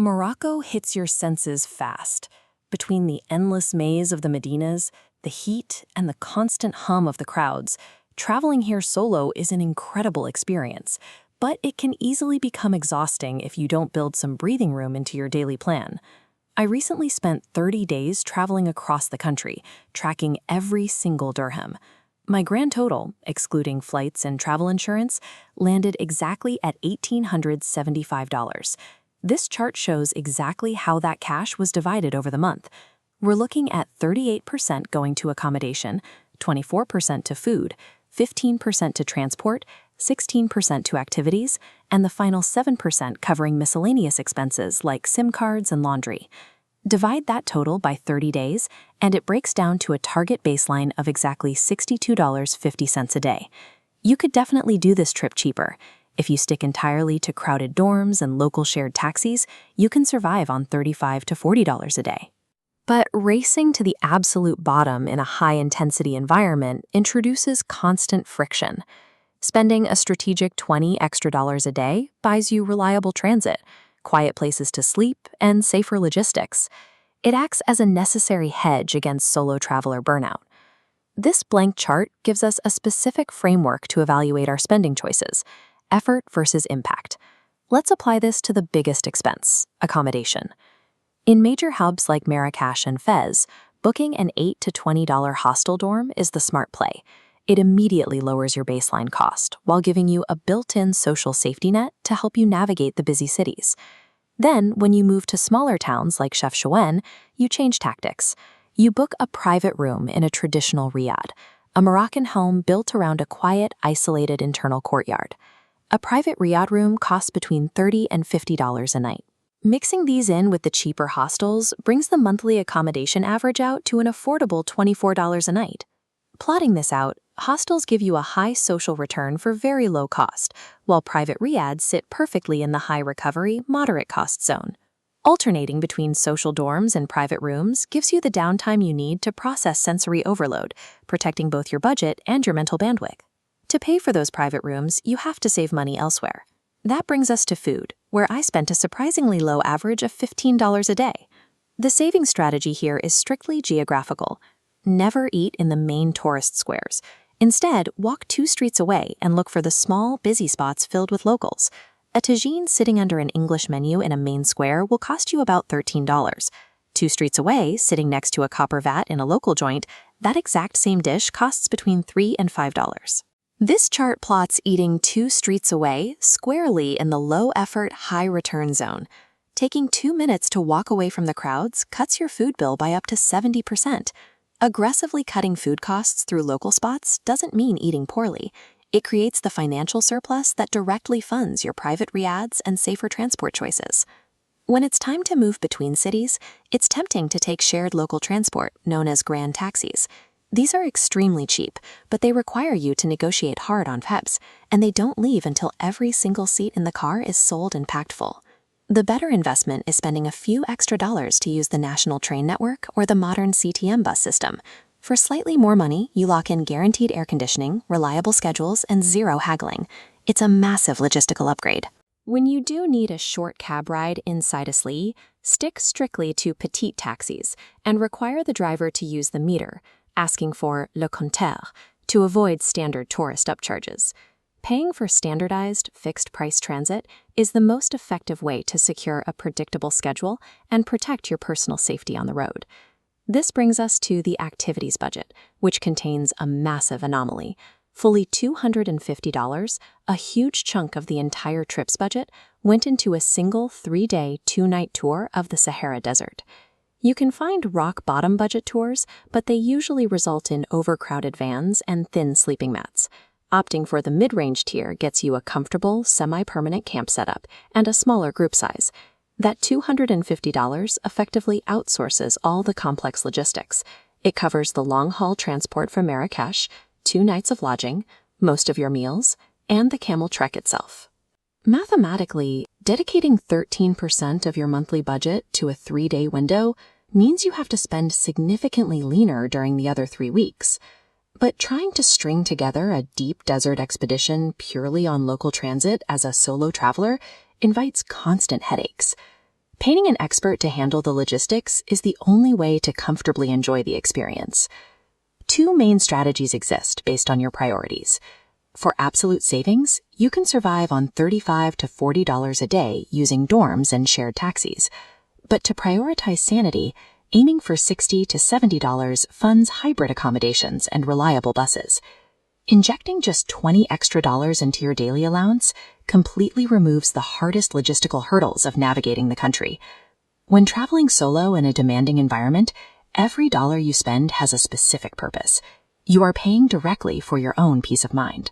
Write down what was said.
Morocco hits your senses fast. Between the endless maze of the Medinas, the heat, and the constant hum of the crowds, traveling here solo is an incredible experience, but it can easily become exhausting if you don't build some breathing room into your daily plan. I recently spent 30 days traveling across the country, tracking every single dirham. My grand total, excluding flights and travel insurance, landed exactly at $1,875. This chart shows exactly how that cash was divided over the month. We're looking at 38% going to accommodation, 24% to food, 15% to transport, 16% to activities, and the final 7% covering miscellaneous expenses like SIM cards and laundry. Divide that total by 30 days, and it breaks down to a target baseline of exactly $62.50 a day. You could definitely do this trip cheaper. If you stick entirely to crowded dorms and local shared taxis, you can survive on $35 to $40 a day. But racing to the absolute bottom in a high-intensity environment introduces constant friction. Spending a strategic $20 extra a day buys you reliable transit, quiet places to sleep, and safer logistics. It acts as a necessary hedge against solo traveler burnout. This blank chart gives us a specific framework to evaluate our spending choices: effort versus impact. Let's apply this to the biggest expense: accommodation. In major hubs like Marrakesh and Fez, booking an $8 to $20 hostel dorm is the smart play. It immediately lowers your baseline cost while giving you a built-in social safety net to help you navigate the busy cities. Then, when you move to smaller towns like Chefchaouen, you change tactics. You book a private room in a traditional riad, a Moroccan home built around a quiet, isolated internal courtyard. A private riad room costs between $30 and $50 a night. Mixing these in with the cheaper hostels brings the monthly accommodation average out to an affordable $24 a night. Plotting this out, hostels give you a high social return for very low cost, while private riads sit perfectly in the high recovery, moderate cost zone. Alternating between social dorms and private rooms gives you the downtime you need to process sensory overload, protecting both your budget and your mental bandwidth. To pay for those private rooms, you have to save money elsewhere. That brings us to food, where I spent a surprisingly low average of $15 a day. The saving strategy here is strictly geographical. Never eat in the main tourist squares. Instead, walk 2 streets away and look for the small, busy spots filled with locals. A tagine sitting under an English menu in a main square will cost you about $13. 2 streets away, sitting next to a copper vat in a local joint, that exact same dish costs between $3 and $5. This chart plots eating 2 streets away squarely in the low-effort, high-return zone. Taking 2 minutes to walk away from the crowds cuts your food bill by up to 70%. Aggressively cutting food costs through local spots doesn't mean eating poorly. It creates the financial surplus that directly funds your private riads and safer transport choices. When it's time to move between cities, it's tempting to take shared local transport, known as grand taxis. These are extremely cheap, but they require you to negotiate hard on PEPs, and they don't leave until every single seat in the car is sold and packed full. The better investment is spending a few extra dollars to use the national train network or the modern CTM bus system. For slightly more money, you lock in guaranteed air conditioning, reliable schedules, and zero haggling. It's a massive logistical upgrade. When you do need a short cab ride inside a slee, stick strictly to petite taxis and require the driver to use the meter, asking for le compteur, to avoid standard tourist upcharges. Paying for standardized, fixed-price transit is the most effective way to secure a predictable schedule and protect your personal safety on the road. This brings us to the activities budget, which contains a massive anomaly. Fully $250, a huge chunk of the entire trip's budget, went into a single 3-day, 2-night tour of the Sahara Desert. You can find rock-bottom budget tours, but they usually result in overcrowded vans and thin sleeping mats. Opting for the mid-range tier gets you a comfortable, semi-permanent camp setup and a smaller group size. That $250 effectively outsources all the complex logistics. It covers the long-haul transport from Marrakesh, 2 nights of lodging, most of your meals, and the camel trek itself. Mathematically, dedicating 13% of your monthly budget to a 3-day window means you have to spend significantly leaner during the other 3 weeks. But trying to string together a deep desert expedition purely on local transit as a solo traveler invites constant headaches. Paying an expert to handle the logistics is the only way to comfortably enjoy the experience. Two main strategies exist based on your priorities. For absolute savings, you can survive on $35 to $40 a day using dorms and shared taxis. But to prioritize sanity, aiming for $60 to $70 funds hybrid accommodations and reliable buses. Injecting just $20 extra into your daily allowance completely removes the hardest logistical hurdles of navigating the country. When traveling solo in a demanding environment, every dollar you spend has a specific purpose. You are paying directly for your own peace of mind.